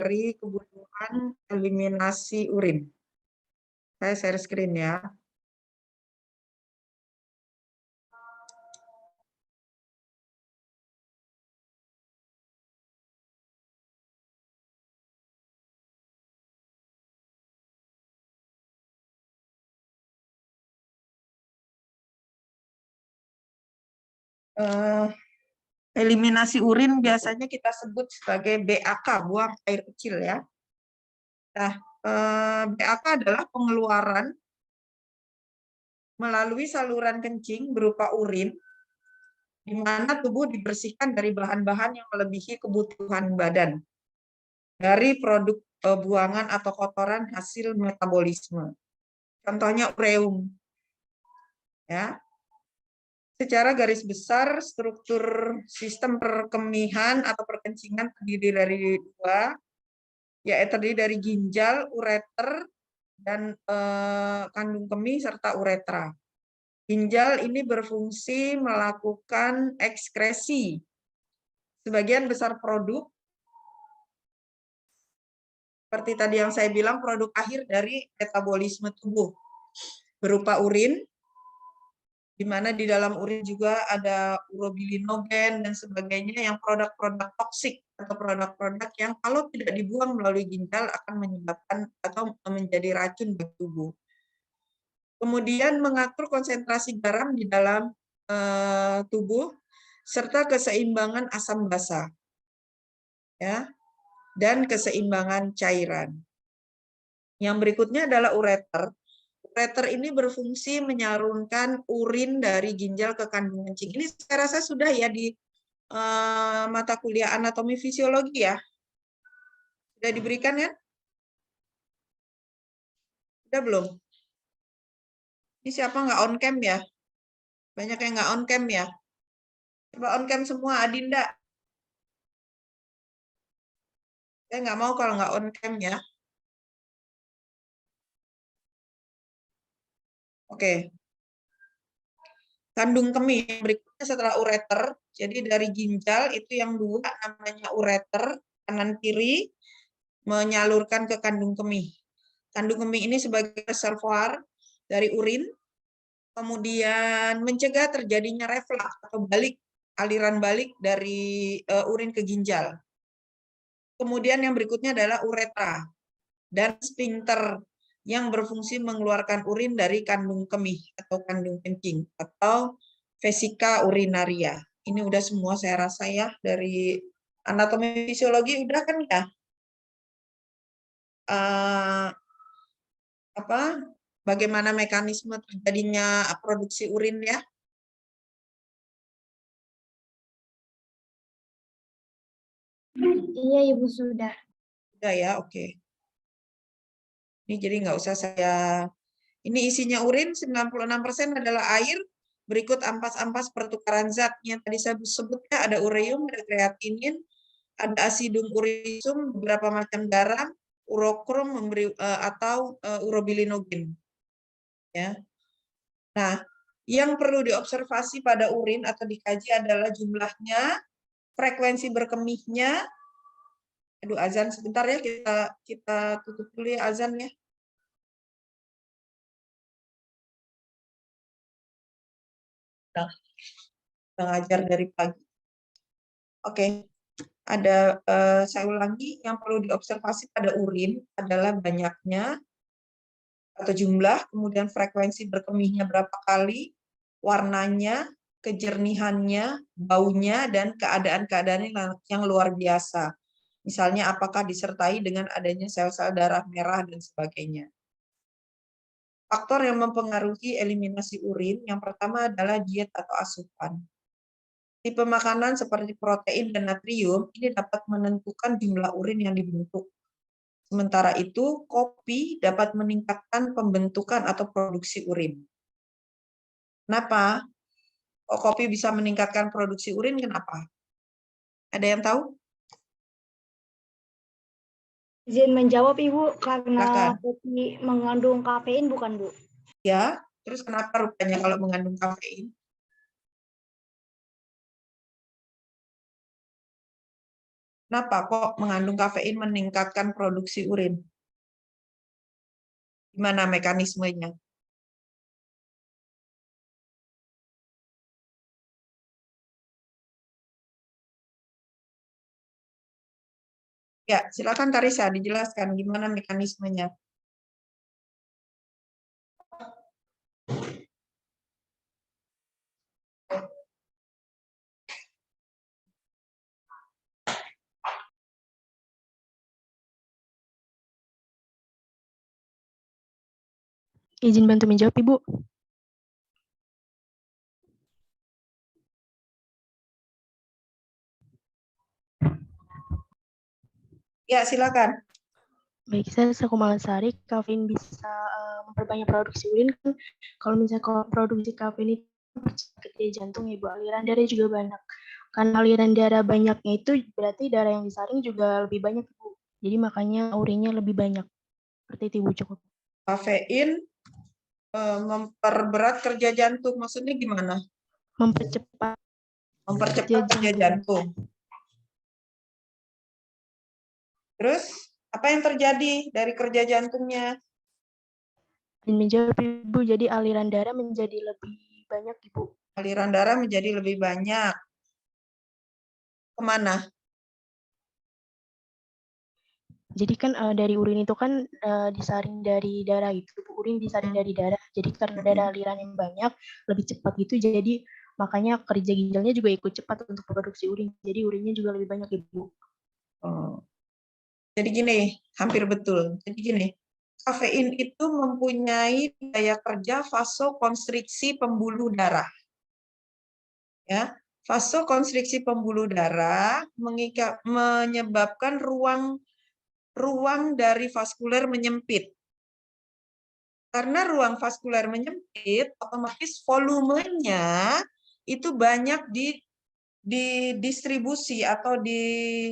dari kebutuhan eliminasi urin. Saya share screen ya. Eliminasi urin biasanya kita sebut sebagai BAK, buang air kecil ya. Nah, BAK adalah pengeluaran melalui saluran kencing berupa urin, di mana tubuh dibersihkan dari bahan-bahan yang melebihi kebutuhan badan dari produk buangan atau kotoran hasil metabolisme. Contohnya ureum. Ya. Secara garis besar, struktur sistem perkemihan atau perkencingan terdiri dari dua, yaitu terdiri dari ginjal, ureter, dan kandung kemih serta uretra. Ginjal ini berfungsi melakukan ekskresi sebagian besar produk, seperti tadi yang saya bilang, produk akhir dari metabolisme tubuh berupa urin, di mana di dalam urin juga ada urobilinogen dan sebagainya, yang produk-produk toksik atau produk-produk yang kalau tidak dibuang melalui ginjal akan menyebabkan atau menjadi racun bagi tubuh. Kemudian mengatur konsentrasi garam di dalam tubuh serta keseimbangan asam basa, ya, dan keseimbangan cairan. Yang berikutnya adalah ureter. Ureter ini berfungsi menyalurkan urin dari ginjal ke kandung kencing. Ini saya rasa sudah ya di mata kuliah anatomi fisiologi ya. Sudah diberikan ya? Sudah belum? Ini siapa nggak on cam ya? Banyak yang nggak on cam ya? Coba on cam semua, Adinda. Saya nggak mau kalau nggak on cam ya. Oke. Kandung kemih berikutnya setelah ureter. Jadi dari ginjal itu yang dua namanya ureter, kanan kiri menyalurkan ke kandung kemih. Kandung kemih ini sebagai reservoir dari urin, kemudian mencegah terjadinya reflux atau balik, aliran balik dari urin ke ginjal. Kemudian yang berikutnya adalah uretra dan sphincter yang berfungsi mengeluarkan urin dari kandung kemih atau kandung kencing atau vesika urinaria. Ini udah semua saya rasa ya dari anatomi fisiologi udah kan ya? Bagaimana mekanisme terjadinya produksi urin ya? Iya, Ibu sudah. Sudah ya, oke. Ini jadi nggak usah saya. Ini isinya urin 96% adalah air. Berikut ampas-ampas pertukaran zatnya. Tadi saya sebutnya ada ureum, ada kreatinin, ada asidum urikum, beberapa macam garam, urokrom memberi atau urobilinogen. Ya. Nah, yang perlu diobservasi pada urin atau dikaji adalah jumlahnya, frekuensi berkemihnya. Aduh, azan sebentar ya, kita tutup dulu ya azan ya. Mengajar dari pagi. Oke, ada saya ulangi, yang perlu diobservasi pada urin adalah banyaknya atau jumlah, kemudian frekuensi berkemihnya berapa kali, warnanya, kejernihannya, baunya, dan keadaan-keadaan yang luar biasa. Misalnya apakah disertai dengan adanya sel-sel darah merah dan sebagainya. Faktor yang mempengaruhi eliminasi urin yang pertama adalah diet atau asupan. Tipe makanan seperti protein dan natrium ini dapat menentukan jumlah urin yang dibentuk. Sementara itu, kopi dapat meningkatkan pembentukan atau produksi urin. Kenapa? Kok kopi bisa meningkatkan produksi urin? Kenapa? Ada yang tahu? Izin menjawab, Ibu, karena Silakan. kopi mengandung kafein, bukan, Bu? Ya, terus kenapa rupanya kalau mengandung kafein? Kenapa kok mengandung kafein meningkatkan produksi urin? Gimana mekanismenya? Ya, silakan Karisa dijelaskan gimana mekanismenya. Izin bantu menjawab, Ibu. Ya, silakan. Baik, saya Sako Malasari. Kafein bisa memperbanyak produksi urin. Kalau misalnya kalau produksi kafein itu kerja jantung, Ibu, aliran darah juga banyak. Karena aliran darah banyaknya itu berarti darah yang disaring juga lebih banyak, Ibu. Jadi makanya urinnya lebih banyak. Seperti itu, Ibu, cukup. Kafein memperberat kerja jantung. Maksudnya gimana? Mempercepat Kerja jantung. Terus, apa yang terjadi dari kerja jantungnya? Dan menjawab, Ibu, jadi aliran darah menjadi lebih banyak, Ibu. Aliran darah menjadi lebih banyak. Kemana? Jadi kan dari urin itu kan disaring dari darah itu, urin disaring dari darah. Jadi karena darah aliran yang banyak, lebih cepat gitu. Jadi makanya kerja ginjalnya juga ikut cepat untuk produksi urin. Jadi urinnya juga lebih banyak, Ibu. Oh. Jadi gini, hampir betul. Jadi gini, kafein itu mempunyai daya kerja vasokonstriksi pembuluh darah. Ya, vasokonstriksi pembuluh darah menyebabkan ruang dari vaskuler menyempit. Karena ruang vaskuler menyempit, otomatis volumenya itu banyak didistribusi atau di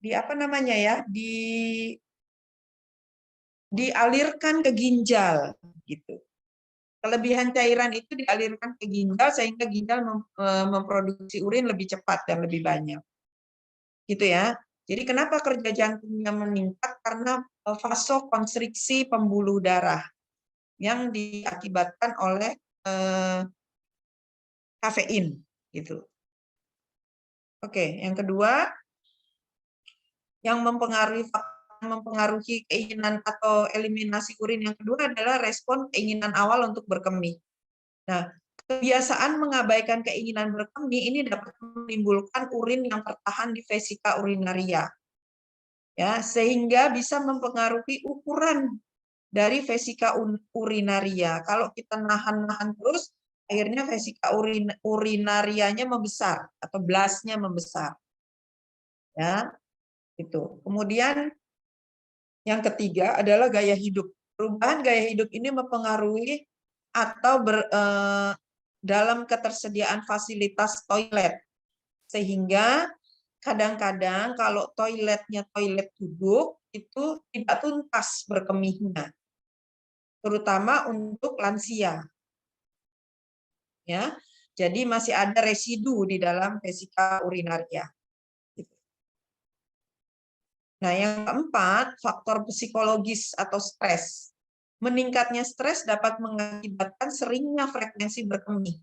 apa namanya ya, dialirkan ke ginjal gitu. Kelebihan cairan itu dialirkan ke ginjal sehingga ginjal memproduksi urin lebih cepat dan lebih banyak. Gitu ya. Jadi kenapa kerja jantungnya meningkat? Karena vasokonstriksi pembuluh darah yang diakibatkan oleh kafein gitu. Oke, yang kedua yang mempengaruhi keinginan atau eliminasi urin yang kedua adalah respon keinginan awal untuk berkemih. Nah, kebiasaan mengabaikan keinginan berkemih ini dapat menimbulkan urin yang tertahan di vesika urinaria. Ya, sehingga bisa mempengaruhi ukuran dari vesika urinaria. Kalau kita nahan-nahan terus, akhirnya vesika urinarianya membesar atau blasnya membesar. Ya, itu. Kemudian yang ketiga adalah gaya hidup. Perubahan gaya hidup ini mempengaruhi atau dalam ketersediaan fasilitas toilet. Sehingga kadang-kadang kalau toiletnya toilet duduk, itu tidak tuntas berkemihnya. Terutama untuk lansia. Ya, jadi masih ada residu di dalam vesika urinaria. Nah, yang keempat, faktor psikologis atau stres. Meningkatnya stres dapat mengakibatkan seringnya frekuensi berkemih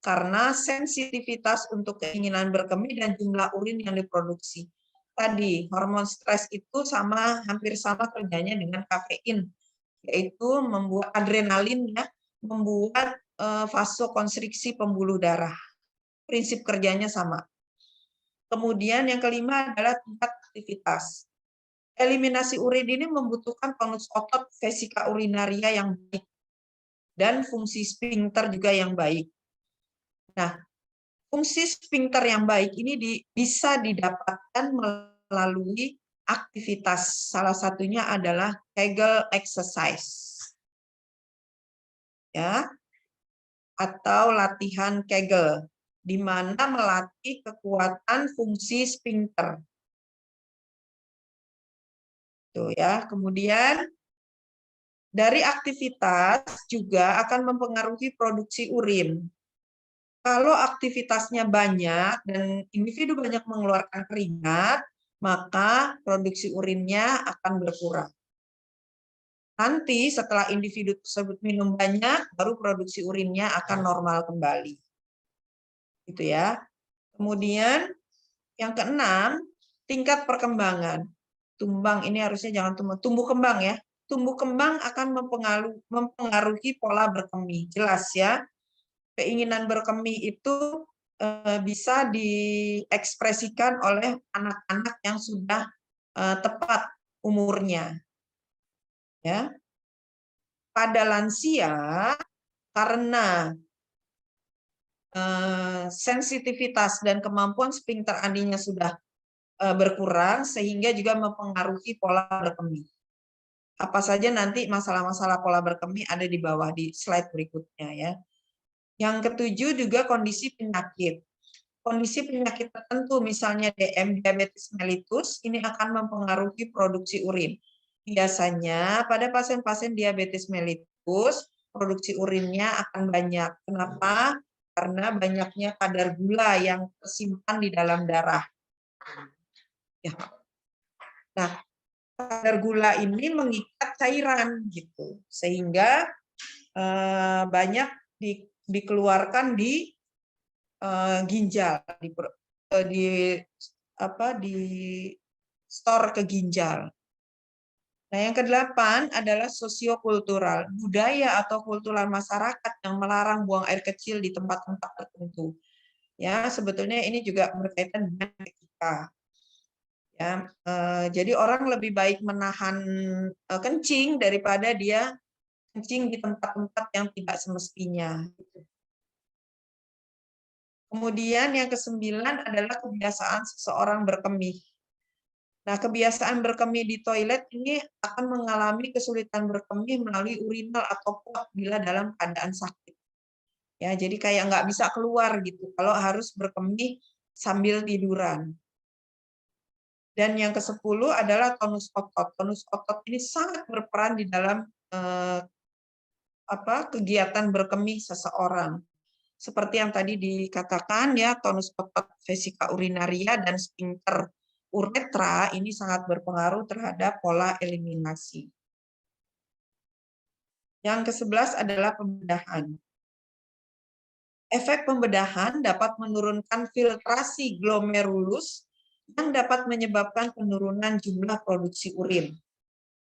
karena sensitivitas untuk keinginan berkemih dan jumlah urin yang diproduksi. Tadi, hormon stres itu hampir sama kerjanya dengan kafein, yaitu membuat adrenalin ya, membuat vasokonstriksi pembuluh darah. Prinsip kerjanya sama. Kemudian yang kelima adalah tingkat aktivitas. Eliminasi urin ini membutuhkan tonus otot vesika urinaria yang baik dan fungsi sphincter juga yang baik. Nah, fungsi sphincter yang baik ini bisa didapatkan melalui aktivitas. Salah satunya adalah Kegel exercise. Ya, atau latihan Kegel, di mana melatih kekuatan fungsi sphincter. Tuh ya. Kemudian dari aktivitas juga akan mempengaruhi produksi urin. Kalau aktivitasnya banyak dan individu banyak mengeluarkan keringat, maka produksi urinnya akan berkurang. Nanti setelah individu tersebut minum banyak, baru produksi urinnya akan normal kembali. Gitu ya. Kemudian yang keenam, tingkat perkembangan. Tumbang ini harusnya jangan tumbuh kembang ya. Tumbuh kembang akan mempengaruhi pola berkemih. Jelas ya. Keinginan berkemih itu bisa diekspresikan oleh anak-anak yang sudah tepat umurnya. Ya. Pada lansia, karena sensitivitas dan kemampuan sphincter andinya sudah berkurang, sehingga juga mempengaruhi pola berkemih. Apa saja nanti masalah-masalah pola berkemih ada di bawah di slide berikutnya ya. Yang ketujuh juga kondisi penyakit. Kondisi penyakit tertentu, misalnya DM, diabetes mellitus, ini akan mempengaruhi produksi urin. Biasanya pada pasien-pasien diabetes mellitus, produksi urinnya akan banyak. Kenapa? Karena banyaknya kadar gula yang tersimpan di dalam darah. Ya. Nah, kadar gula ini mengikat cairan, gitu, sehingga banyak dikeluarkan di ginjal, di store ke ginjal. Nah, yang kedelapan adalah sosiokultural, budaya atau kultural masyarakat yang melarang buang air kecil di tempat-tempat tertentu. Ya, sebetulnya ini juga berkaitan dengan etika. Ya, jadi orang lebih baik menahan kencing daripada dia kencing di tempat-tempat yang tidak semestinya. Kemudian yang kesembilan adalah kebiasaan seseorang berkemih. Nah, kebiasaan berkemih di toilet ini akan mengalami kesulitan berkemih melalui urinal atau pot bila dalam keadaan sakit. Ya, jadi kayak nggak bisa keluar gitu kalau harus berkemih sambil tiduran. Dan yang ke-10 adalah tonus otot. Tonus otot ini sangat berperan di dalam kegiatan berkemih seseorang. Seperti yang tadi dikatakan ya, tonus otot vesika urinaria dan sphincter uretra ini sangat berpengaruh terhadap pola eliminasi. Yang ke-11 adalah pembedahan. Efek pembedahan dapat menurunkan filtrasi glomerulus yang dapat menyebabkan penurunan jumlah produksi urin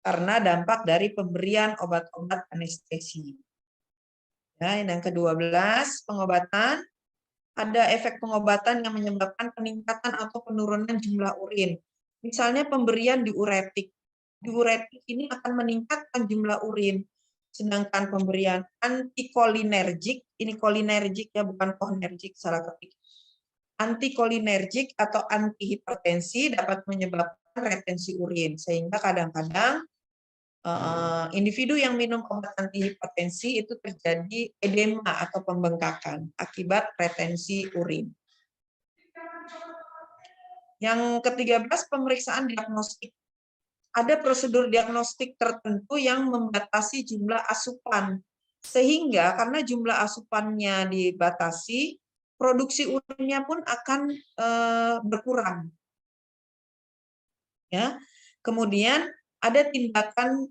karena dampak dari pemberian obat-obat anestesi. Ya, yang ke-12, pengobatan. Ada efek pengobatan yang menyebabkan peningkatan atau penurunan jumlah urin. Misalnya pemberian diuretik. Diuretik ini akan meningkatkan jumlah urin. Sedangkan pemberian antikolinergik, ini kolinergik ya, bukan konergik, salah ketik. Antikolinergik atau antihipertensi dapat menyebabkan retensi urin. Sehingga kadang-kadang individu yang minum obat antihipertensi itu terjadi edema atau pembengkakan akibat retensi urin. Yang ke-13, pemeriksaan diagnostik. Ada prosedur diagnostik tertentu yang membatasi jumlah asupan. Sehingga karena jumlah asupannya dibatasi, produksi urinnya pun akan berkurang. Ya. Kemudian ada tindakan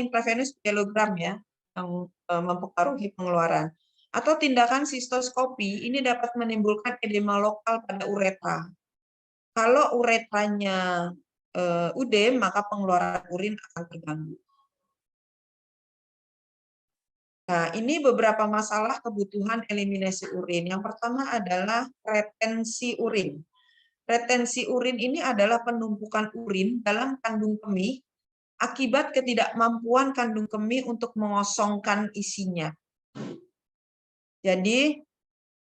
intravenous pielogram ya yang mempengaruhi pengeluaran, atau tindakan sistoskopi ini dapat menimbulkan edema lokal pada uretra. Kalau uretranya udem, maka pengeluaran urin akan terganggu. Nah, ini beberapa masalah kebutuhan eliminasi urin. Yang pertama adalah retensi urin. Retensi urin ini adalah penumpukan urin dalam kandung kemih akibat ketidakmampuan kandung kemih untuk mengosongkan isinya. Jadi,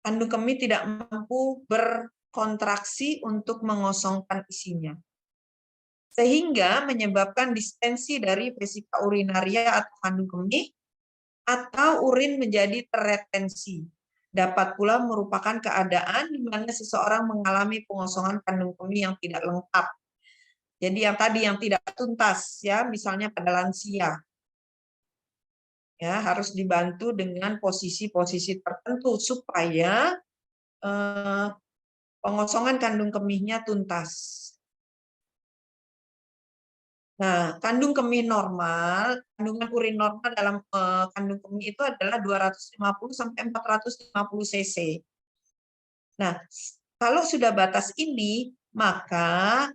kandung kemih tidak mampu berkontraksi untuk mengosongkan isinya. Sehingga menyebabkan distensi dari vesika urinaria atau kandung kemih, atau urin menjadi terretensi. Dapat pula merupakan keadaan di mana seseorang mengalami pengosongan kandung kemih yang tidak lengkap. Jadi yang tadi yang tidak tuntas ya, misalnya pada lansia. Ya, harus dibantu dengan posisi-posisi tertentu supaya pengosongan kandung kemihnya tuntas. Nah, kandungan urin normal dalam kandung kemih itu adalah 250 sampai 450 cc. Nah, kalau sudah batas ini, maka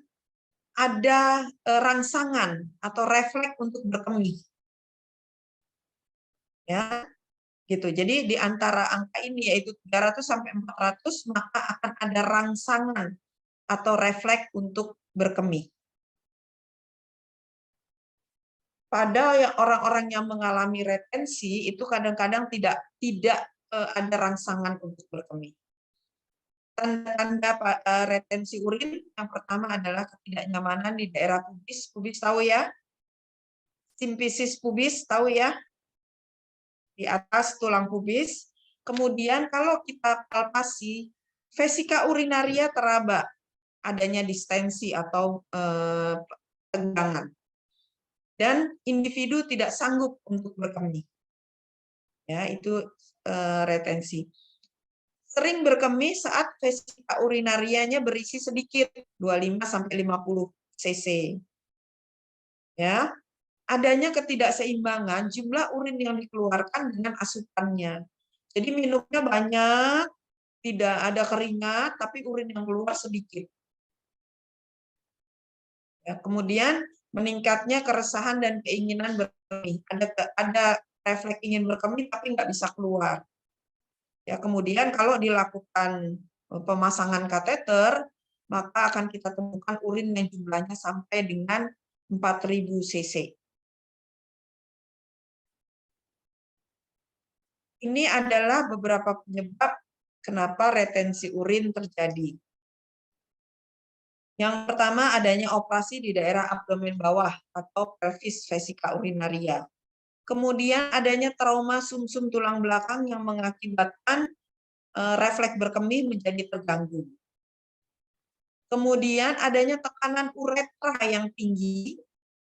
ada rangsangan atau refleks untuk berkemih. Ya, gitu. Jadi di antara angka ini yaitu 300 sampai 400 maka akan ada rangsangan atau refleks untuk berkemih. Pada orang-orang yang mengalami retensi itu kadang-kadang tidak ada rangsangan untuk berkemih. Tanda-tanda retensi urin yang pertama adalah ketidaknyamanan di daerah pubis. Pubis tahu ya? Simfisis pubis tahu ya? Di atas tulang pubis. Kemudian kalau kita palpasi, vesika urinaria teraba, adanya distensi atau tegangan. Dan individu tidak sanggup untuk berkemih. Ya, itu retensi. Sering berkemih saat vesika urinarianya berisi sedikit, 25 sampai 50 cc. Ya. Adanya ketidakseimbangan jumlah urin yang dikeluarkan dengan asupannya. Jadi minumnya banyak, tidak ada keringat, tapi urin yang keluar sedikit. Ya, kemudian meningkatnya keresahan dan keinginan berkemih. Ada refleks ingin berkemih tapi nggak bisa keluar. Ya, kemudian kalau dilakukan pemasangan kateter, maka akan kita temukan urin yang jumlahnya sampai dengan 4.000 cc. Ini adalah beberapa penyebab kenapa retensi urin terjadi. Yang pertama adanya operasi di daerah abdomen bawah atau pelvis vesika urinaria. Kemudian adanya trauma sumsum tulang belakang yang mengakibatkan refleks berkemih menjadi terganggu. Kemudian adanya tekanan uretra yang tinggi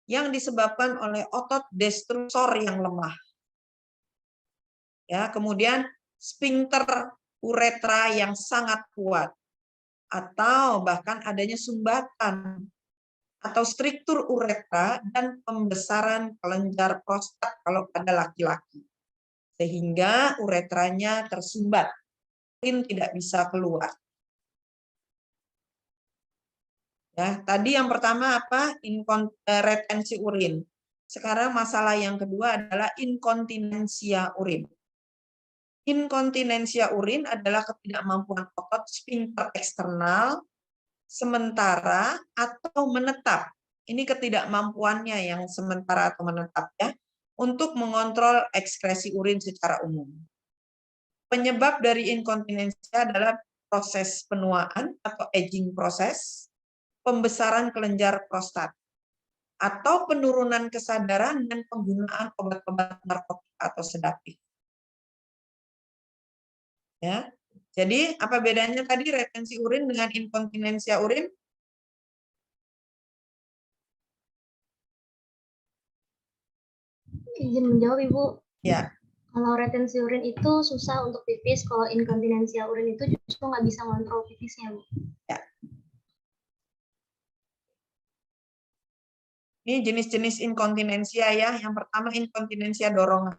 yang disebabkan oleh otot destruktor yang lemah. Ya, kemudian sphincter uretra yang sangat kuat atau bahkan adanya sumbatan atau struktur uretra dan pembesaran kelenjar prostat kalau pada laki-laki sehingga uretranya tersumbat, urin tidak bisa keluar. Ya, tadi yang pertama apa? Retensi urin. Sekarang masalah yang kedua adalah inkontinensia urin. Inkontinensia urin adalah ketidakmampuan otot sphincter eksternal sementara atau menetap. Ini ketidakmampuannya yang sementara atau menetap ya, untuk mengontrol ekskresi urin secara umum. Penyebab dari inkontinensia adalah proses penuaan atau aging proses, pembesaran kelenjar prostat, atau penurunan kesadaran dan penggunaan obat-obat narkotika atau sedatif. Ya. Jadi apa bedanya tadi retensi urin dengan inkontinensia urin? Izin menjawab Ibu. Ya. Kalau retensi urin itu susah untuk pipis, kalau inkontinensia urin itu justru nggak bisa ngontrol pipisnya, Bu. Ya. Ini jenis-jenis inkontinensia ya. Yang pertama inkontinensia dorongan.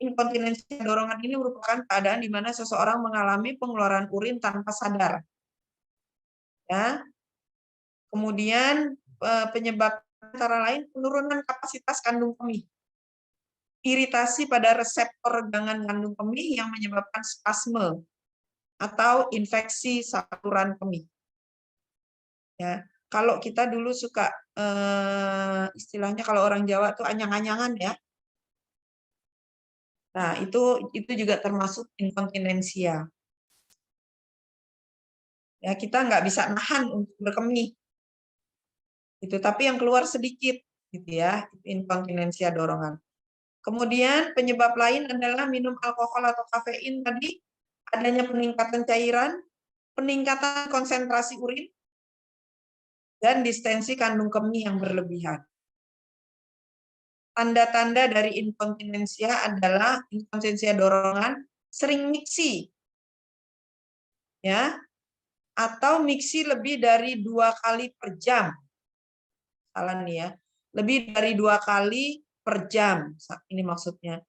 Inkontinensia dorongan ini merupakan keadaan di mana seseorang mengalami pengeluaran urin tanpa sadar. Ya. Kemudian penyebab antara lain penurunan kapasitas kandung kemih, iritasi pada reseptor regangan kandung kemih yang menyebabkan spasme atau infeksi saluran kemih. Ya, kalau kita dulu suka istilahnya kalau orang Jawa tuh anyang-anyangan ya. Nah, itu juga termasuk inkontinensia. Ya, kita nggak bisa nahan untuk berkemih. Itu, tapi yang keluar sedikit gitu ya, inkontinensia dorongan. Kemudian penyebab lain adalah minum alkohol atau kafein tadi, adanya peningkatan cairan, peningkatan konsentrasi urin, dan distensi kandung kemih yang berlebihan. Tanda-tanda dari inkontinensia adalah inkontinensia dorongan, sering miksi, ya, atau miksi lebih dari 2 kali per jam. Salah nih ya, lebih dari 2 kali per jam. Ini maksudnya.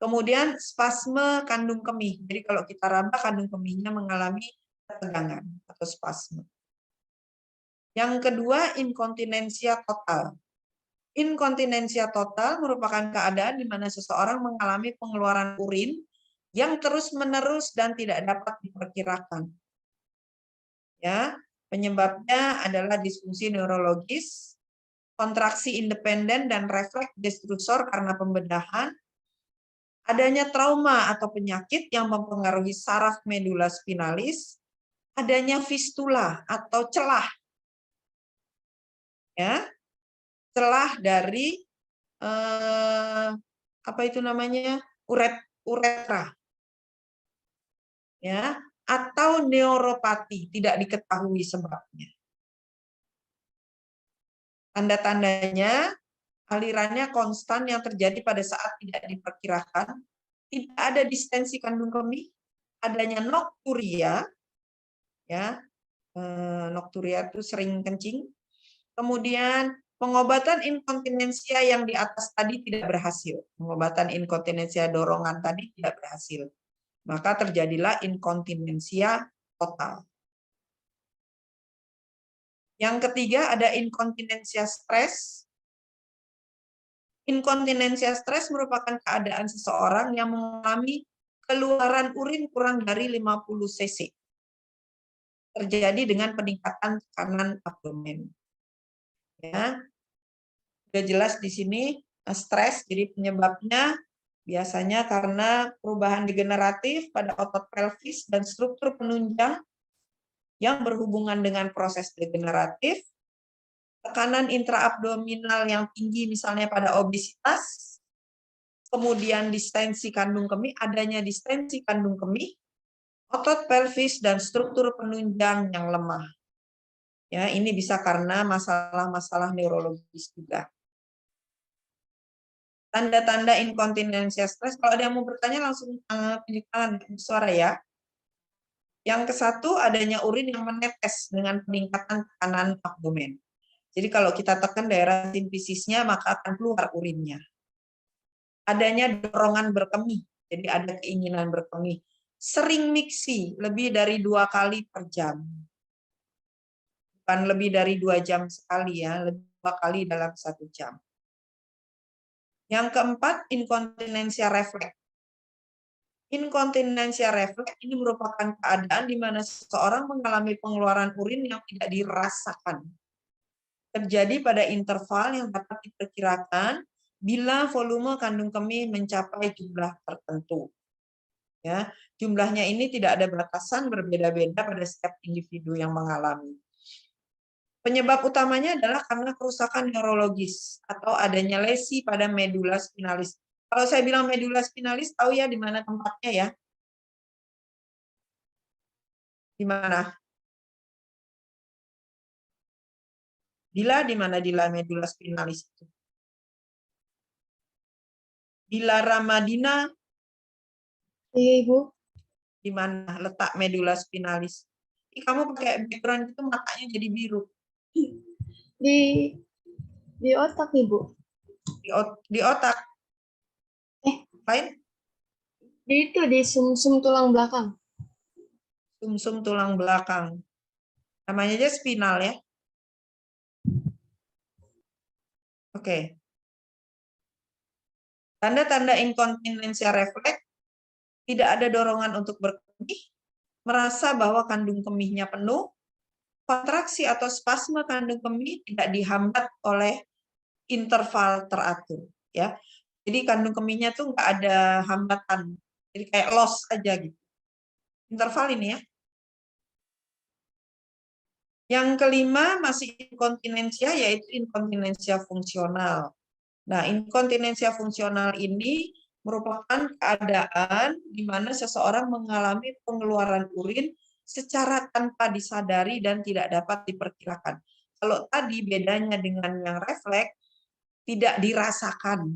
Kemudian spasme kandung kemih. Jadi kalau kita raba kandung kemihnya mengalami ketegangan atau spasme. Yang kedua, inkontinensia total. Inkontinensia total merupakan keadaan di mana seseorang mengalami pengeluaran urin yang terus-menerus dan tidak dapat diperkirakan. Ya, penyebabnya adalah disfungsi neurologis, kontraksi independen dan refleks destrusor karena pembedahan, adanya trauma atau penyakit yang mempengaruhi saraf medula spinalis, adanya fistula atau celah, ya, celah dari apa itu namanya, uretra, ya, atau neuropati, tidak diketahui sebabnya. Tanda-tandanya alirannya konstan yang terjadi pada saat tidak diperkirakan, tidak ada distensi kandung kemih, adanya nokturia, ya, nokturia itu sering kencing, kemudian pengobatan inkontinensia yang di atas tadi tidak berhasil, pengobatan inkontinensia dorongan tadi tidak berhasil, maka terjadilah inkontinensia total. Yang ketiga ada inkontinensia stres. Inkontinensia stres merupakan keadaan seseorang yang mengalami keluaran urin kurang dari 50 cc. Terjadi dengan peningkatan tekanan abdomen. Ya. Sudah jelas di sini stres, jadi penyebabnya biasanya karena perubahan degeneratif pada otot pelvis dan struktur penunjang yang berhubungan dengan proses degeneratif, tekanan intraabdominal yang tinggi misalnya pada obesitas, kemudian distensi kandung kemih, adanya distensi kandung kemih, otot pelvis dan struktur penunjang yang lemah. Ya, ini bisa karena masalah-masalah neurologis juga. Tanda-tanda inkontinensia stres, kalau ada yang mau bertanya langsung tunjuk tangan suara ya. Yang ke-1 adanya urin yang menetes dengan peningkatan tekanan abdomen. Jadi kalau kita tekan daerah simfisisnya maka akan keluar urinnya. Adanya dorongan berkemih, jadi ada keinginan berkemih. Sering miksi, lebih dari 2 kali per jam. Bukan lebih dari 2 jam sekali ya, lebih 2 kali dalam 1 jam. Yang keempat, inkontinensia refleks. Inkontinensia refleks ini merupakan keadaan di mana seseorang mengalami pengeluaran urin yang tidak dirasakan. Terjadi pada interval yang dapat diperkirakan bila volume kandung kemih mencapai jumlah tertentu. Ya, jumlahnya ini tidak ada batasan, berbeda-beda pada setiap individu yang mengalami. Penyebab utamanya adalah karena kerusakan neurologis atau adanya lesi pada medula spinalis. Kalau saya bilang medula spinalis, tahu ya di mana tempatnya ya? Di mana? Dila di mana Dila medula spinalis itu? Dila Ramadina. Iya, Ibu. Di mana letak medula spinalis? Kamu pakai background itu matanya jadi biru. Di otak, Ibu. Di otak. Lain? Di sumsum tulang belakang. Sumsum tulang belakang. Namanya aja spinal ya. Oke. Tanda-tanda inkontinensia refleks, tidak ada dorongan untuk berkemih, merasa bahwa kandung kemihnya penuh, kontraksi atau spasme kandung kemih tidak dihambat oleh interval teratur. Ya. Jadi kandung kemihnya tuh nggak ada hambatan. Jadi kayak loss aja gitu. Interval ini ya. Yang kelima masih inkontinensia, yaitu inkontinensia fungsional. Nah, inkontinensia fungsional ini merupakan keadaan di mana seseorang mengalami pengeluaran urin secara tanpa disadari dan tidak dapat diperkirakan. Kalau tadi bedanya dengan yang refleks, tidak dirasakan,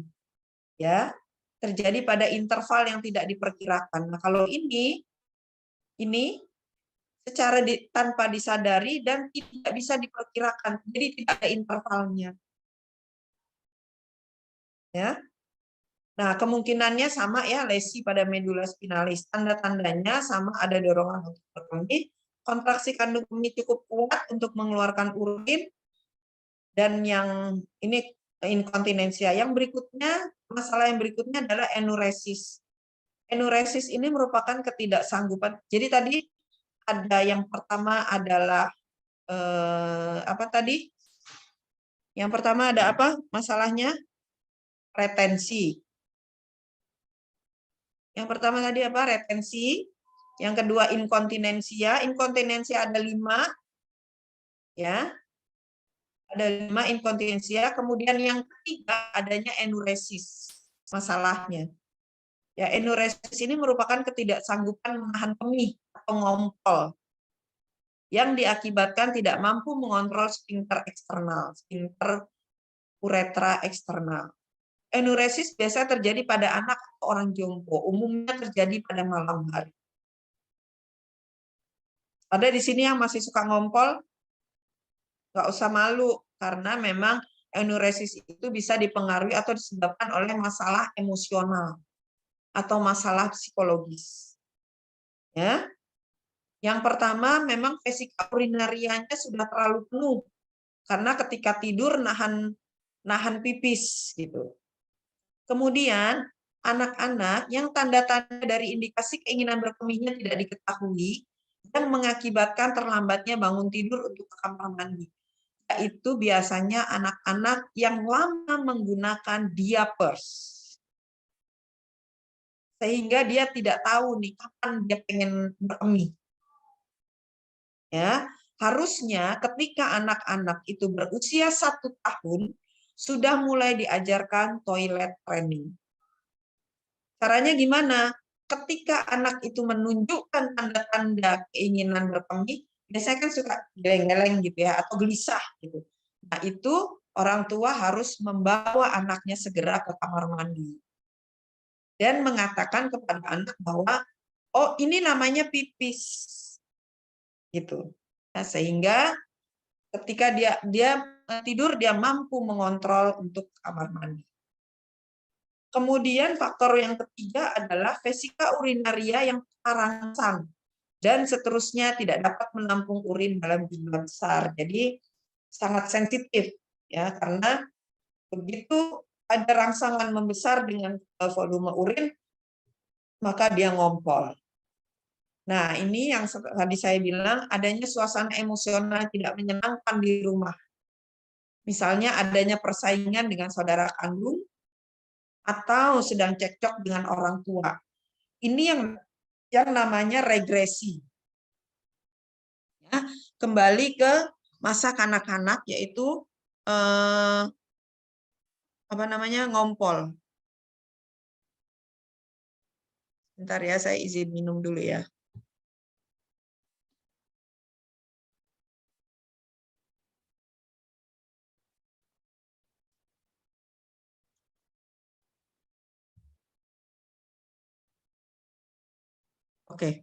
ya, terjadi pada interval yang tidak diperkirakan. Nah, kalau ini secara tanpa disadari dan tidak bisa diperkirakan, jadi tidak ada intervalnya. Ya. Nah, kemungkinannya sama ya, lesi pada medula spinalis. Tanda-tandanya sama, ada dorongan untuk berkemih, kontraksi kandung kemih cukup kuat untuk mengeluarkan urin, dan yang ini inkontinensia. Yang berikutnya, masalah yang berikutnya adalah enuresis. Enuresis ini merupakan ketidaksanggupan. Jadi tadi ada yang pertama adalah apa tadi? Yang pertama ada apa masalahnya? Retensi. Yang pertama tadi apa? Retensi. Yang kedua inkontinensia. Inkontinensia ada 5. Ya. Ada 5 inkontinensia. Kemudian yang ketiga adanya enuresis. Masalahnya. Ya, enuresis ini merupakan ketidaksanggupan menahan kemih atau ngompol yang diakibatkan tidak mampu mengontrol sphincter eksternal, sphincter uretra eksternal. Enuresis biasanya terjadi pada anak atau orang jompo, umumnya terjadi pada malam hari. Ada di sini yang masih suka ngompol? Nggak usah malu, karena memang enuresis itu bisa dipengaruhi atau disebabkan oleh masalah emosional atau masalah psikologis. Ya. Yang pertama, memang vesika urinarianya sudah terlalu penuh, karena ketika tidur nahan pipis gitu. Kemudian anak-anak yang tanda-tanda dari indikasi keinginan berkemihnya tidak diketahui yang mengakibatkan terlambatnya bangun tidur untuk ke kamar mandi, yaitu biasanya anak-anak yang lama menggunakan diapers, sehingga dia tidak tahu nih kapan dia pengen berkemih. Ya, harusnya ketika anak-anak itu berusia 1 tahun sudah mulai diajarkan toilet training. Caranya gimana? Ketika anak itu menunjukkan tanda-tanda keinginan berkemih, biasanya kan suka geleng-geleng gitu ya, atau gelisah gitu. Nah, itu orang tua harus membawa anaknya segera ke kamar mandi. Dan mengatakan kepada anak bahwa, oh ini namanya pipis. Gitu. Nah, sehingga ketika dia tidur, dia mampu mengontrol untuk kamar mandi. Kemudian faktor yang ketiga adalah vesika urinaria yang terangsang dan seterusnya tidak dapat menampung urin dalam jumlah besar. Jadi sangat sensitif ya, karena begitu ada rangsangan membesar dengan volume urin, maka dia ngompol. Nah, ini yang tadi saya bilang, adanya suasana emosional tidak menyenangkan di rumah. Misalnya adanya persaingan dengan saudara kandung, atau sedang cekcok dengan orang tua. Ini yang namanya regresi. Ya, kembali ke masa kanak-kanak, yaitu apa namanya, ngompol. Bentar ya, saya izin minum dulu ya. Oke.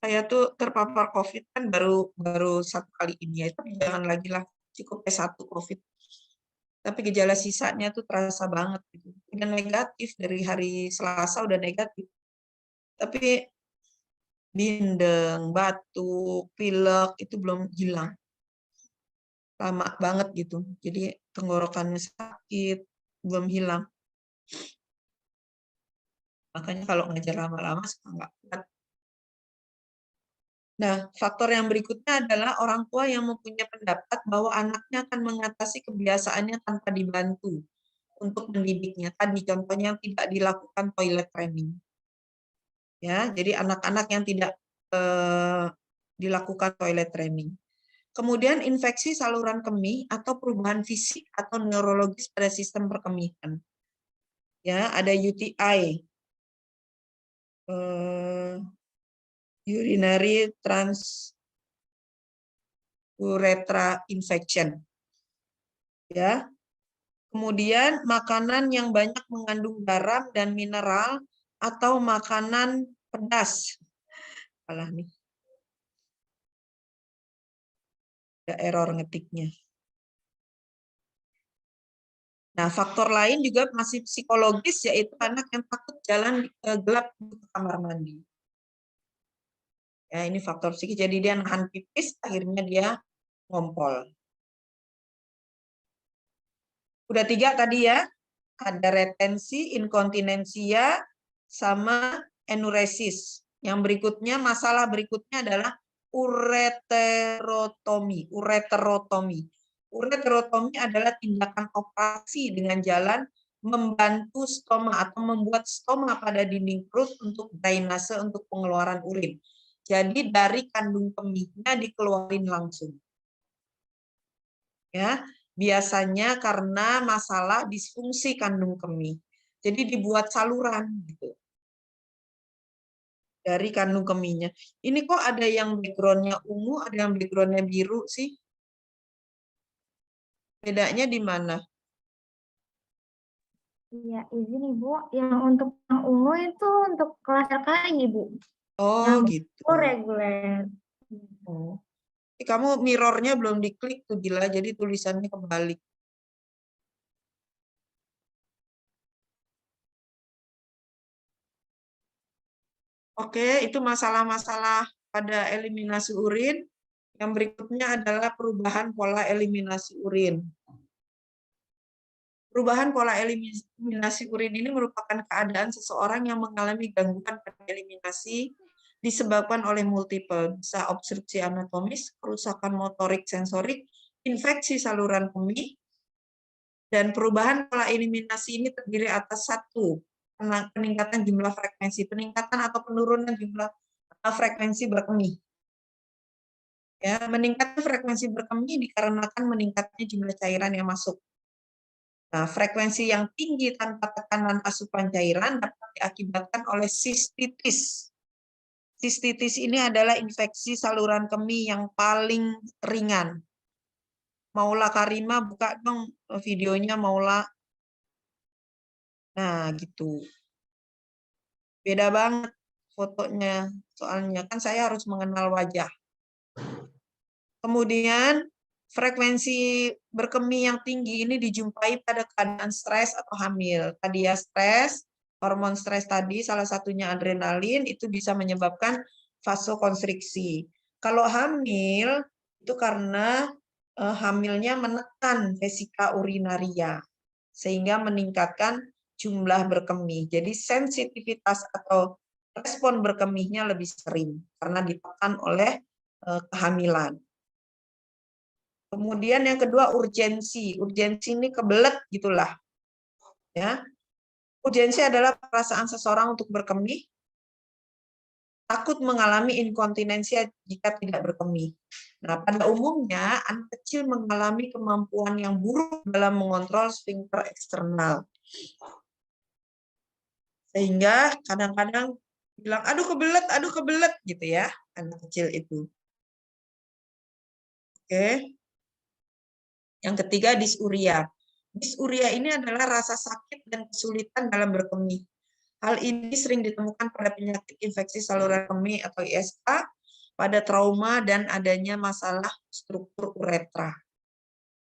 Saya tuh terpapar COVID kan baru 1 kali ini ya, tapi jangan lagi lah, cukup S1 COVID. Tapi gejala sisanya tuh terasa banget gitu. Udah negatif dari hari Selasa udah negatif. Tapi bindeng, batuk, pilek itu belum hilang. Lama banget gitu. Jadi tenggorokannya sakit, belum hilang. Makanya kalau ngajar lama-lama suka nggak kuat. Nah, faktor yang berikutnya adalah orang tua yang mempunyai pendapat bahwa anaknya akan mengatasi kebiasaannya tanpa dibantu untuk mendidiknya. Tadi contohnya tidak dilakukan toilet training. Ya, jadi anak-anak yang tidak dilakukan toilet training. Kemudian infeksi saluran kemih atau perubahan fisik atau neurologis pada sistem perkemihan. Ya, ada UTI, urinary urethra infection. Ya. Kemudian makanan yang banyak mengandung garam dan mineral atau makanan pedas. Alah nih. Ada error ngetiknya. Nah, faktor lain juga masih psikologis, yaitu anak yang takut jalan gelap ke kamar mandi. Ya, ini faktor psikis. Jadi dia nahan pipis, akhirnya dia ngompol. Udah 3 tadi ya. Ada retensi, inkontinensia, sama enuresis. Yang berikutnya, masalah berikutnya adalah ureterotomi. Ureterotomi adalah tindakan operasi dengan jalan membantu stoma atau membuat stoma pada dinding perut untuk drainase untuk pengeluaran urin. Jadi dari kandung kemihnya dikeluarin langsung. Ya, biasanya karena masalah disfungsi kandung kemih. Jadi dibuat saluran gitu. Dari kandung kemihnya. Ini kok ada yang background-nya ungu, ada yang background-nya biru sih? Bedanya di mana? Iya, izin Ibu. Yang untuk yang ungu itu untuk kelas RKI, Ibu. Oh, Yang gitu. itu reguler. Oh. Kamu mirrornya belum diklik tuh Gila, jadi tulisannya kebalik. Oke, itu masalah-masalah pada eliminasi urin. Yang berikutnya adalah perubahan pola eliminasi urin. Perubahan pola eliminasi urin ini merupakan keadaan seseorang yang mengalami gangguan pada eliminasi disebabkan oleh multiple, bisa obstruksi anatomis, kerusakan motorik sensorik, infeksi saluran kemih, dan perubahan pola eliminasi ini terdiri atas 1, peningkatan jumlah frekuensi, peningkatan atau penurunan jumlah frekuensi berkemih. Ya, meningkatnya frekuensi berkemih dikarenakan meningkatnya jumlah cairan yang masuk. Nah, frekuensi yang tinggi tanpa tekanan asupan cairan dapat diakibatkan oleh sistitis. Sistitis ini adalah infeksi saluran kemih yang paling ringan. Maula Karima, buka dong videonya Maula. Nah, gitu. Beda banget fotonya, soalnya kan saya harus mengenal wajah. Kemudian, frekuensi berkemih yang tinggi ini dijumpai pada keadaan stres atau hamil. Tadi ya stres, hormon stres tadi, salah satunya adrenalin, itu bisa menyebabkan vasokonstriksi. Kalau hamil, itu karena hamilnya menekan vesika urinaria, sehingga meningkatkan jumlah berkemih. Jadi sensitivitas atau respon berkemihnya lebih sering, karena ditekan oleh kehamilan. Kemudian yang kedua urgensi. Urgensi ini kebelet gitulah. Ya. Urgensi adalah perasaan seseorang untuk berkemih, takut mengalami inkontinensi jika tidak berkemih. Nah, pada umumnya anak kecil mengalami kemampuan yang buruk dalam mengontrol sphincter eksternal. Sehingga kadang-kadang bilang aduh kebelet gitu ya, anak kecil itu. Oke. Yang ketiga, dysuria. Dysuria ini adalah rasa sakit dan kesulitan dalam berkemih. Hal ini sering ditemukan pada penyakit infeksi saluran kemih atau ISK, pada trauma, dan adanya masalah struktur uretra.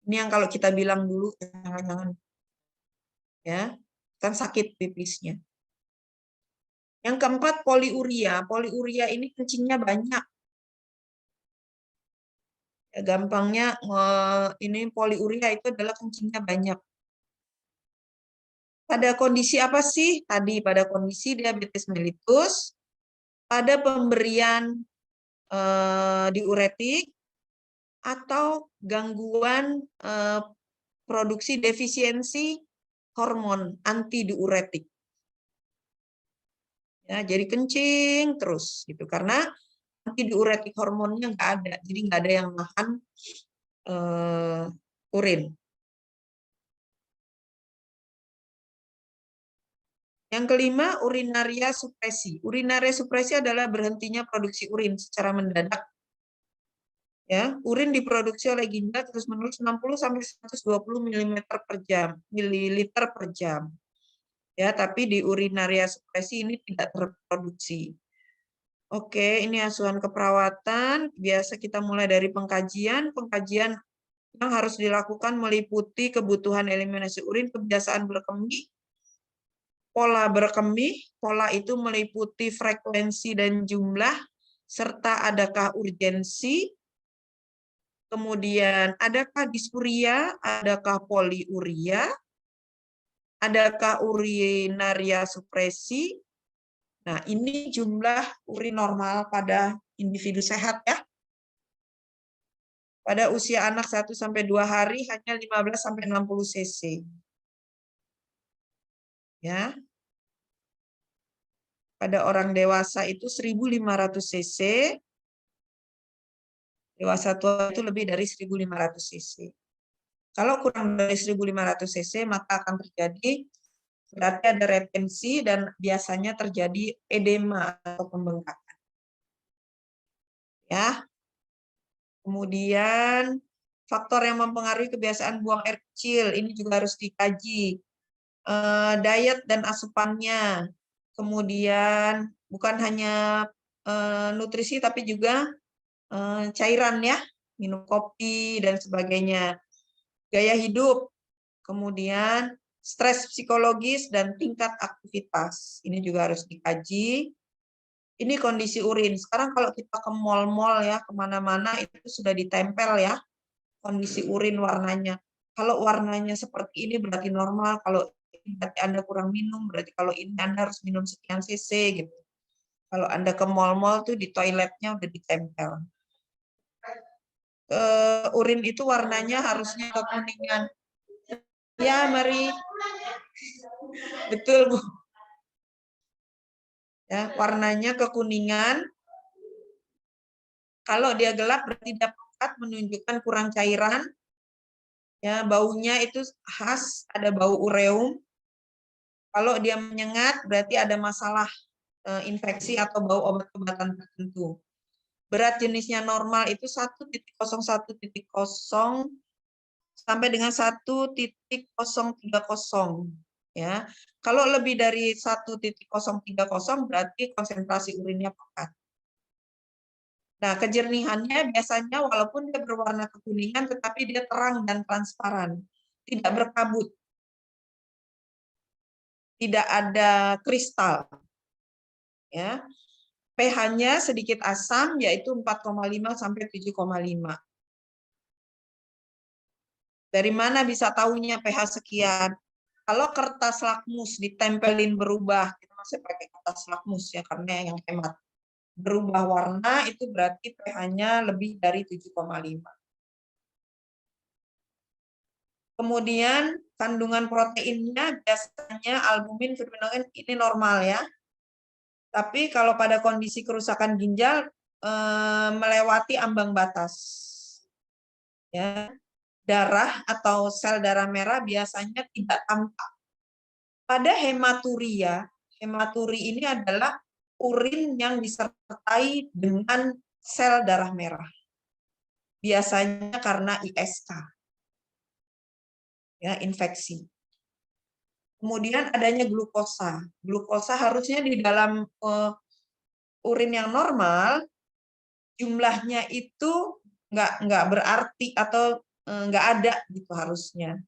Ini yang kalau kita bilang dulu, jangan-jangan. Ya, kan sakit pipisnya. Yang keempat, poliuria. Poliuria ini kencingnya banyak. Ya, gampangnya ini poliuria itu adalah kencingnya banyak. Pada kondisi apa sih? Tadi pada kondisi diabetes mellitus, pada pemberian diuretik, atau gangguan produksi defisiensi hormon anti diuretik. Ya, jadi kencing terus gitu karena anti diuretik hormonnya nggak ada, jadi nggak ada yang nahan urin. Yang kelima, urinaria supresi. Urinaria supresi adalah berhentinya produksi urin secara mendadak Ya, urin diproduksi oleh ginjal terus-menerus 60 sampai 120 mililiter per jam. Ya, tapi di urinaria supresi ini tidak terproduksi. Oke, ini asuhan keperawatan. Biasa kita mulai dari pengkajian. Pengkajian yang harus dilakukan meliputi kebutuhan eliminasi urin, kebiasaan berkemih, pola berkemih. Pola itu meliputi frekuensi dan jumlah, serta adakah urgensi. Kemudian, adakah dispuria, adakah poliuria, adakah urinaria supresi. Nah, ini jumlah urin normal pada individu sehat ya. Pada usia anak 1-2 hari hanya 15-60 cc. Ya. Pada orang dewasa itu 1.500 cc. Dewasa tua itu lebih dari 1.500 cc. Kalau kurang dari 1.500 cc maka akan terjadi berarti ada retensi dan biasanya terjadi edema atau pembengkakan. Ya. Kemudian faktor yang mempengaruhi kebiasaan buang air kecil ini juga harus dikaji. Diet dan asupannya. Kemudian bukan hanya nutrisi tapi juga cairan ya, minum kopi dan sebagainya. Gaya hidup, kemudian stres psikologis dan tingkat aktivitas. Ini juga harus dikaji. Ini kondisi urin. Sekarang kalau kita ke mall-mall ya, kemana-mana itu sudah ditempel ya, kondisi urin warnanya. Kalau warnanya seperti ini berarti normal, kalau ini berarti Anda kurang minum, berarti kalau ini Anda harus minum sekian cc gitu. Kalau Anda ke mall-mall tuh di toiletnya udah ditempel. Urin itu warnanya harusnya kekuningan. Ya, mari. Betul, Bu. Ya, warnanya kekuningan. Kalau dia gelap berarti dia pekat, menunjukkan kurang cairan. Ya, baunya itu khas, ada bau ureum. Kalau dia menyengat berarti ada masalah infeksi atau bau obat-obatan tertentu. Berat jenisnya normal itu 1.01.0 sampai dengan 1.030 ya. Kalau lebih dari 1.030 berarti konsentrasi urinnya pekat. Nah, kejernihannya biasanya walaupun dia berwarna kekuningan tetapi dia terang dan transparan, tidak berkabut. Tidak ada kristal. Ya. pH-nya sedikit asam yaitu 4,5 sampai 7,5. Dari mana bisa tahunya pH sekian? Kalau kertas lakmus ditempelin berubah, kita masih pakai kertas lakmus ya karena yang hemat. Berubah warna itu berarti pH-nya lebih dari 7,5. Kemudian kandungan proteinnya biasanya albumin, fibrinogen ini normal ya. Tapi kalau pada kondisi kerusakan ginjal melewati ambang batas. Ya. Darah atau sel darah merah biasanya tidak tampak. Pada hematuria, hematuri ini adalah urin yang disertai dengan sel darah merah. Biasanya karena ISK. Ya, infeksi. Kemudian adanya glukosa. Glukosa harusnya di dalam urin yang normal jumlahnya itu nggak berarti atau nggak ada gitu harusnya.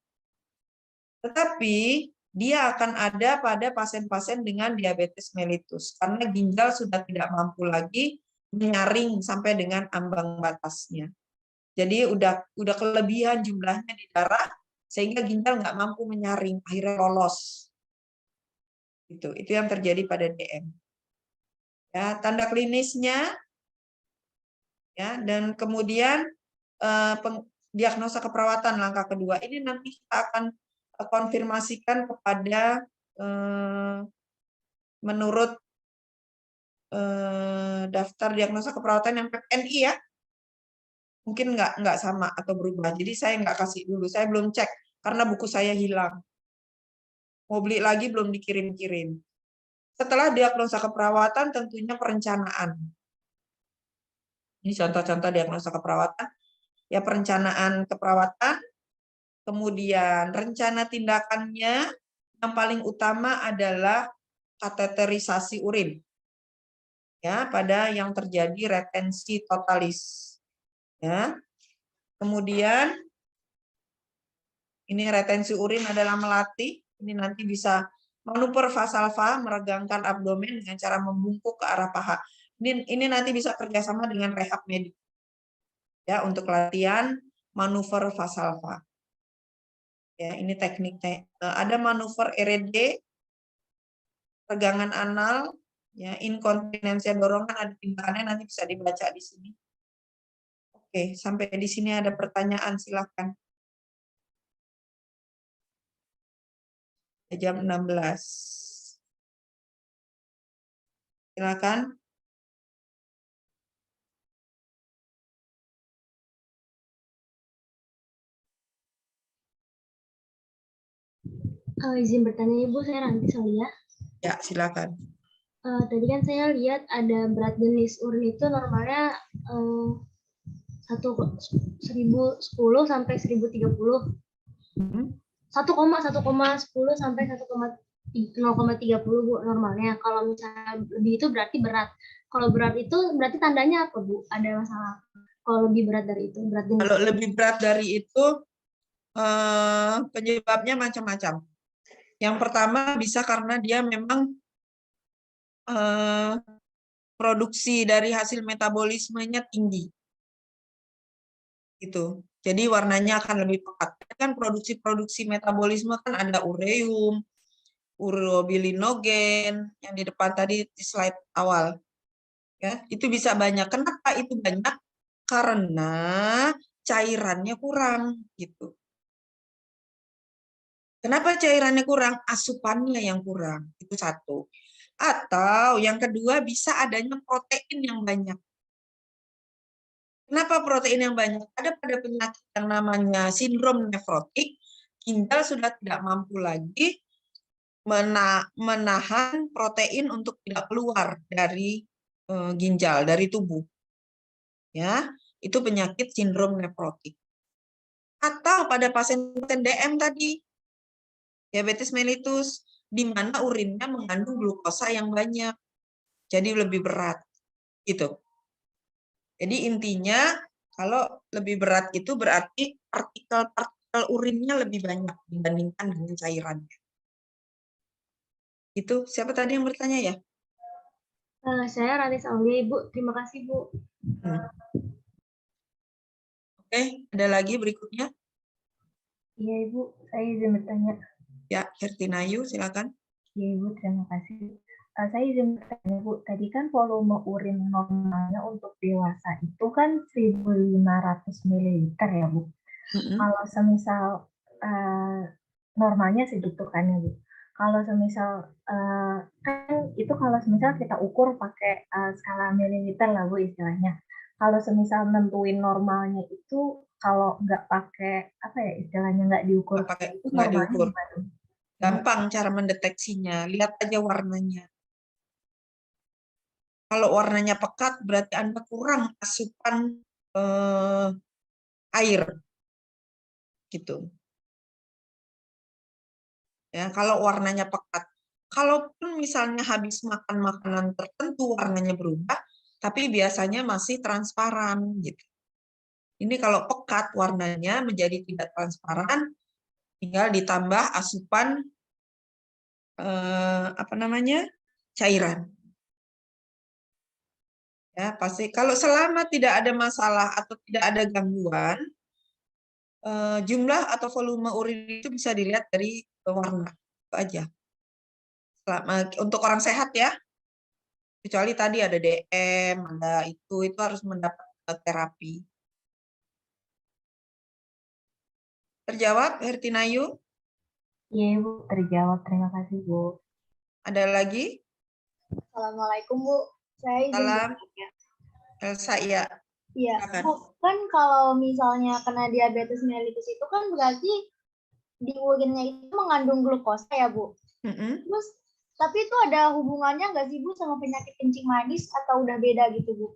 Tetapi dia akan ada pada pasien-pasien dengan diabetes mellitus karena ginjal sudah tidak mampu lagi menyaring sampai dengan ambang batasnya. Jadi udah kelebihan jumlahnya di darah sehingga ginjal nggak mampu menyaring, akhirnya lolos. Itu yang terjadi pada DM. Ya, tanda klinisnya ya dan kemudian diagnosa keperawatan langkah kedua ini nanti kita akan konfirmasikan kepada menurut daftar diagnosa keperawatan yang PPNI ya. Mungkin nggak sama atau berubah. Jadi saya nggak kasih dulu, saya belum cek karena buku saya hilang. Mau beli lagi belum dikirim-kirim. Setelah diagnosa keperawatan tentunya perencanaan. Ini contoh-contoh diagnosa keperawatan. Ya, perencanaan keperawatan, kemudian rencana tindakannya yang paling utama adalah kateterisasi urin. Ya, pada yang terjadi retensi totalis. Ya. Kemudian ini retensi urin adalah melatih. Ini nanti bisa manuver Valsalva, meregangkan abdomen dengan cara membungkuk ke arah paha. Ini nanti bisa kerjasama dengan rehab medik. Ya, untuk latihan manuver Valsalva. Ya, ini tekniknya. Ada manuver RD, pegangan anal, ya, inkontinensia dorongan, ada tindakannya nanti bisa dibaca di sini. Oke, sampai di sini ada pertanyaan, silakan. Jam 16. Silakan. Izin bertanya Ibu, saya Ranti Salia. Ya, silakan. Tadi kan saya lihat ada berat jenis urin itu normalnya 1010 sampai 1030. 1,10 sampai 0,30 Bu normalnya. Kalau misalnya lebih itu berarti berat. Kalau berat itu berarti tandanya apa Bu? Ada masalah? Kalau lebih berat dari itu, berat jenis. Kalau lebih berat dari itu, penyebabnya macam-macam. Yang pertama bisa karena dia memang produksi dari hasil metabolismenya tinggi. Gitu. Jadi warnanya akan lebih pekat. Kan produksi metabolisme kan ada ureum, urobilinogen yang di depan tadi di slide awal. Ya, itu bisa banyak. Kenapa itu banyak? Karena cairannya kurang gitu. Kenapa cairannya kurang? Asupannya yang kurang. Itu satu. Atau yang kedua bisa adanya protein yang banyak. Kenapa protein yang banyak? Ada pada penyakit yang namanya sindrom nefrotik, ginjal sudah tidak mampu lagi menahan protein untuk tidak keluar dari ginjal, dari tubuh. Ya, itu penyakit sindrom nefrotik. Atau pada pasien-pasien DM tadi, diabetes mellitus, di mana urinnya mengandung glukosa yang banyak, jadi lebih berat, gitu. Jadi intinya kalau lebih berat itu berarti partikel-partikel urinnya lebih banyak dibandingkan dengan cairannya. Itu siapa tadi yang bertanya ya? Saya Ranti Salia Ibu. Terima kasih Bu. Oke, ada lagi berikutnya? Iya Ibu, saya izin bertanya. Ya, Hertinayu, silakan. Iya Ibu, terima kasih. Saya izin bertanya Bu, tadi kan volume urin normalnya untuk dewasa itu kan 1.500 ml ya Bu. Kalau semisal normalnya segitu kan ya Bu. Kalau semisal kan itu kalau semisal kita ukur pakai skala mililiter lah Bu istilahnya. Kalau semisal nentuin normalnya itu kalau nggak pakai apa ya istilahnya nggak diukur Pakai, itu nggak normalnya diukur. gimana? Gampang cara mendeteksinya, lihat aja warnanya. Kalau warnanya pekat berarti Anda kurang asupan air, gitu. Ya, kalau warnanya pekat. Kalaupun misalnya habis makan makanan tertentu warnanya berubah, tapi biasanya masih transparan, gitu. Ini kalau pekat warnanya menjadi tidak transparan, tinggal ditambah asupan cairan. Ya, pasti kalau selama tidak ada masalah atau tidak ada gangguan, jumlah atau volume urin itu bisa dilihat dari warna. Itu aja. Untuk orang sehat ya, kecuali tadi ada DM, ada itu harus mendapat terapi. Terjawab, Hertinayu? Iya Bu, terjawab. Terima kasih Bu. Ada lagi? Assalamualaikum Bu. Saya izin Salam. bertanya. Elsa, ya. Iya, Silakan. Bu, kan kalau misalnya kena diabetes mellitus itu kan berarti di urinnya itu mengandung glukosa ya Bu. Terus tapi itu ada hubungannya nggak sih Bu sama penyakit kencing manis atau udah beda gitu Bu?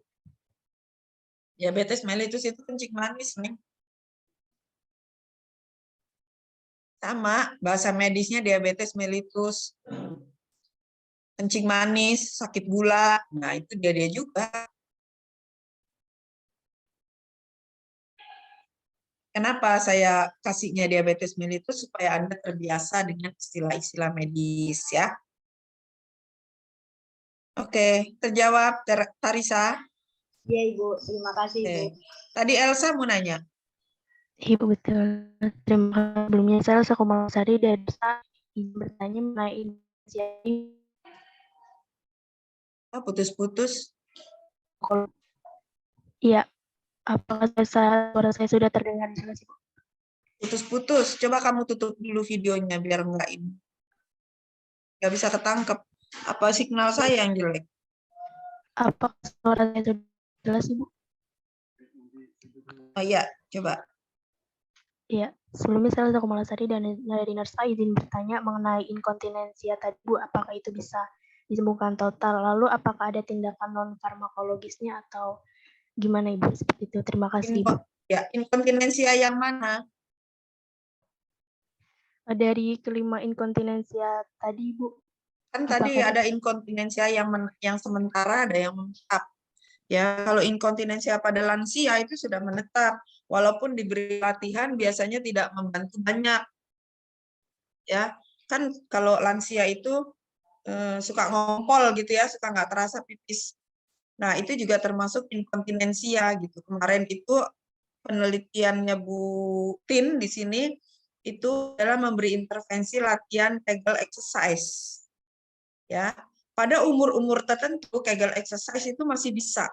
Diabetes mellitus itu kencing manis, Neng. Sama, bahasa medisnya diabetes mellitus. Kencing manis, sakit gula. Nah, itu dia juga. Kenapa saya kasihnya diabetes mellitus? Supaya Anda terbiasa dengan istilah-istilah medis, ya. Oke, terjawab, Tarisa? Iya, Ibu. Terima kasih, Ibu. Tadi Elsa mau nanya. Ibu betul. Terima kasih. Sebelumnya saya Elsa Kumalasari dari ingin bertanya mengenai inisiasi. Putus-putus. Iya. Apakah suara saya sudah terdengar jelas, Ibu? Putus-putus. Coba kamu tutup dulu videonya biar nggak ini. Nggak bisa ketangkep. Apa signal saya yang jelek? Apakah suara saya sudah jelas, Ibu? Oh iya, coba. Iya, sebelumnya saya Elsa Kumalasari dari Nursa izin bertanya mengenai inkontinensia tadi, Bu. Apakah itu bisa disembuhkan total? Lalu apakah ada tindakan non-farmakologisnya atau gimana, Ibu? Seperti itu. Terima kasih, Ibu. Ya, inkontinensia yang mana? Dari kelima inkontinensia tadi, Bu. Kan tadi ada inkontinensia yang sementara, ada yang menetap. Ya, kalau inkontinensia pada lansia itu sudah menetap. Walaupun diberi latihan biasanya tidak membantu banyak. Ya, kan kalau lansia itu suka ngompol gitu ya, suka nggak terasa pipis. Nah, itu juga termasuk inkontinensia gitu. Kemarin itu penelitiannya Bu Tin di sini itu adalah memberi intervensi latihan Kegel exercise. Ya, pada umur-umur tertentu Kegel exercise itu masih bisa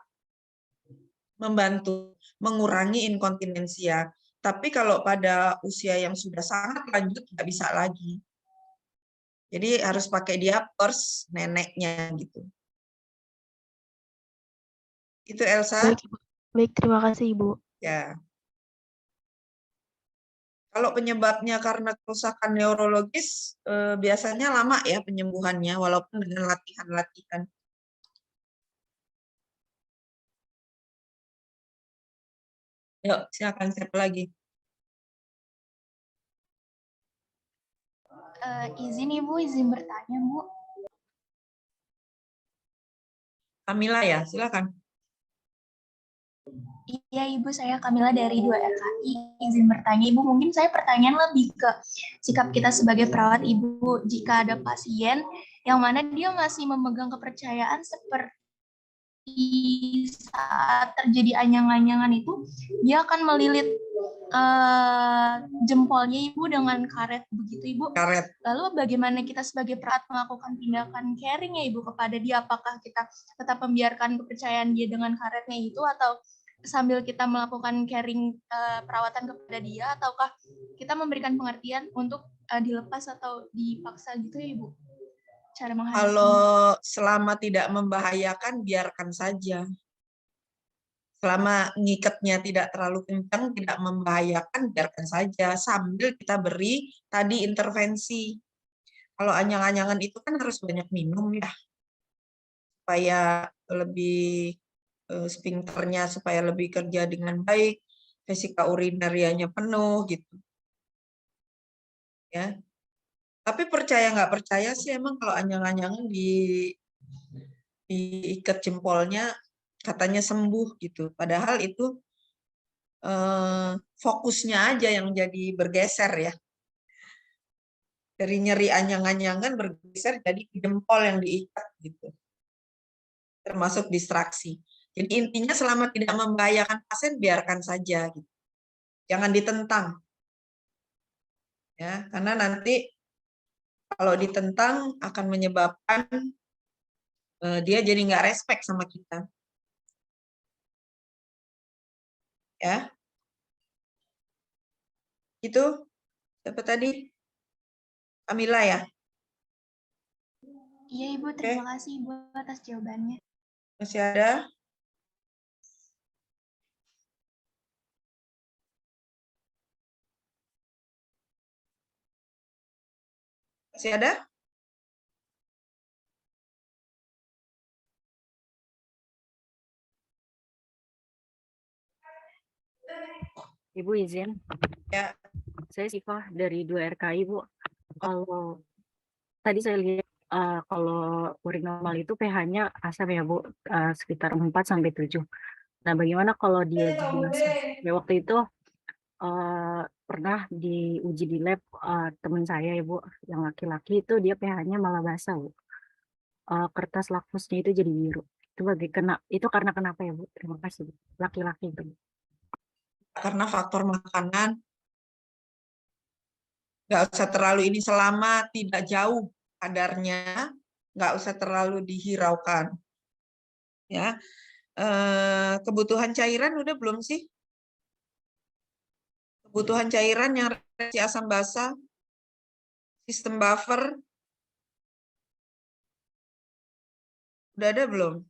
membantu mengurangi inkontinensia. Tapi kalau pada usia yang sudah sangat lanjut nggak bisa lagi. Jadi harus pakai diapers neneknya gitu. Itu Elsa. Baik, terima kasih Ibu. Ya. Kalau penyebabnya karena kerusakan neurologis, biasanya lama ya penyembuhannya, walaupun dengan latihan-latihan. Yuk, silakan siapa lagi? Izin Ibu, izin bertanya Bu. Kamila ya, silakan. Iya Ibu, saya Kamila dari 2RKI. Izin bertanya Ibu, mungkin saya pertanyaan lebih ke sikap kita sebagai perawat Ibu jika ada pasien yang mana dia masih memegang kepercayaan seperti saat terjadi anyang-anyangan itu, dia akan melilit jempolnya Ibu dengan karet begitu Ibu. Karet. Lalu bagaimana kita sebagai perawat melakukan tindakan caring ya Ibu kepada dia? Apakah kita tetap membiarkan kepercayaan dia dengan karetnya itu atau sambil kita melakukan caring perawatan kepada dia, ataukah kita memberikan pengertian untuk dilepas atau dipaksa gitu ya Ibu? Cara menghadapi. Kalau selama tidak membahayakan, biarkan saja. Selama ngikatnya tidak terlalu kencang, tidak membahayakan, biarkan saja. Sambil kita beri tadi intervensi. Kalau anyang-anyangan itu kan harus banyak minum ya. Supaya lebih sphincternya supaya lebih kerja dengan baik, vesika urinarianya penuh gitu. Ya. Tapi percaya nggak percaya sih emang kalau anyang-anyangan diikat jempolnya katanya sembuh gitu. Padahal itu fokusnya aja yang jadi bergeser ya. Dari nyeri anyang-anyangan bergeser jadi jempol yang diikat gitu. Termasuk distraksi. Jadi intinya selama tidak membahayakan pasien biarkan saja gitu. Jangan ditentang. Ya, karena nanti kalau ditentang akan menyebabkan dia jadi nggak respect sama kita. Ya. Itu siapa tadi? Kamila ya? Iya Ibu, terima kasih Ibu atas jawabannya. Masih ada? Masih ada? Ibu izin. Ya. Saya Siva dari 2RKI, Bu. Kalau tadi saya lihat kalau urin normal itu pH-nya asam ya, Bu, sekitar 4-7. Nah, bagaimana kalau dia ya, waktu itu pernah diuji di lab teman saya ya, Bu, yang laki-laki itu dia pH-nya malah basah, Bu. Kertas lakmusnya itu jadi biru. Itu karena kenapa ya, Bu? Terima kasih, Bu. Laki-laki itu. Karena faktor makanan. Nggak usah terlalu ini selama tidak jauh kadarnya, nggak usah terlalu dihiraukan. Ya, kebutuhan cairan udah belum sih? Kebutuhan cairan yang reaksi asam basa, sistem buffer, udah ada belum?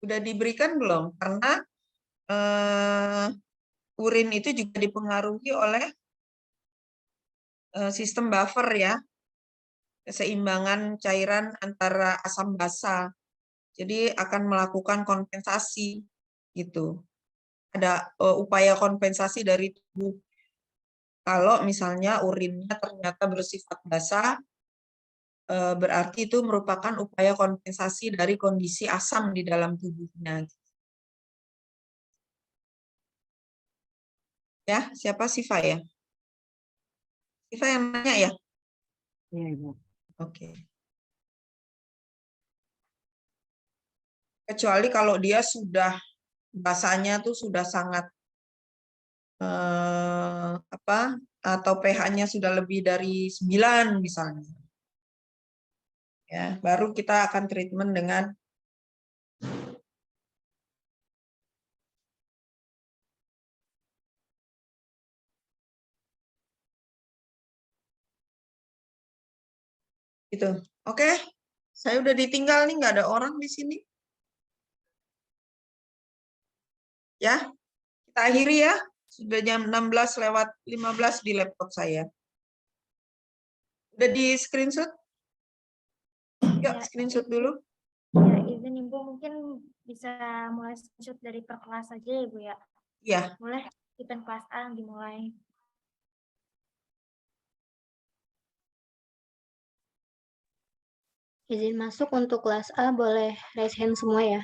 Udah diberikan belum? Karena urin itu juga dipengaruhi oleh sistem buffer ya, keseimbangan cairan antara asam basa. Jadi akan melakukan kompensasi gitu. Ada upaya kompensasi dari tubuh. Kalau misalnya urinnya ternyata bersifat basah, berarti itu merupakan upaya kompensasi dari kondisi asam di dalam tubuhnya. Ya, siapa Siva ya? Siva yang nanya ya? Iya, Ibu. Oke. Kecuali kalau dia sudah basahnya tuh sudah sangat atau pH-nya sudah lebih dari 9 misalnya. Ya, baru kita akan treatment dengan itu. Oke. Saya udah ditinggal nih, nggak ada orang di sini. Ya. Kita akhiri ya. Sudah jam 16:15 di laptop saya. Udah di screenshot? Yuk, screenshot dulu. Ya, izin Ibu mungkin bisa mulai screenshot dari per kelas aja ya, Bu ya. Iya. Boleh, event kelas A dimulai. Izin masuk untuk kelas A, boleh raise hand semua ya.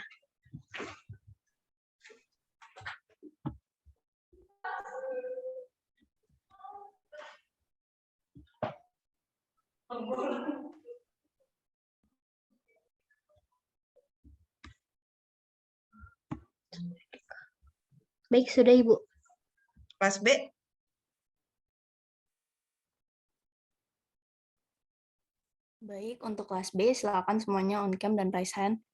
Baik, sudah Ibu. Kelas B. Baik, untuk kelas B, silakan semuanya on cam dan raise hand.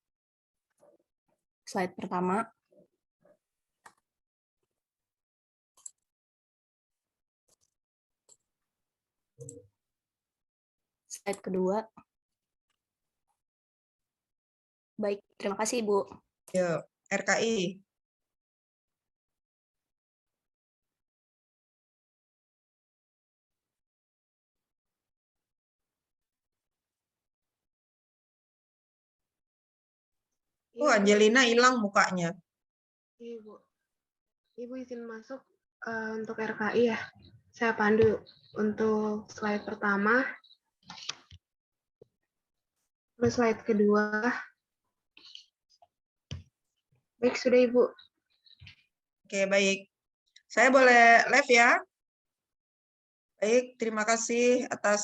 Slide pertama. Slide kedua. Baik, terima kasih Ibu. Yuk, RKI. Angelina hilang mukanya. Ibu. Ibu izin masuk untuk RKI ya. Saya pandu untuk slide pertama. Terus slide kedua. Baik, sudah Ibu. Oke, baik. Saya boleh live ya? Baik, terima kasih atas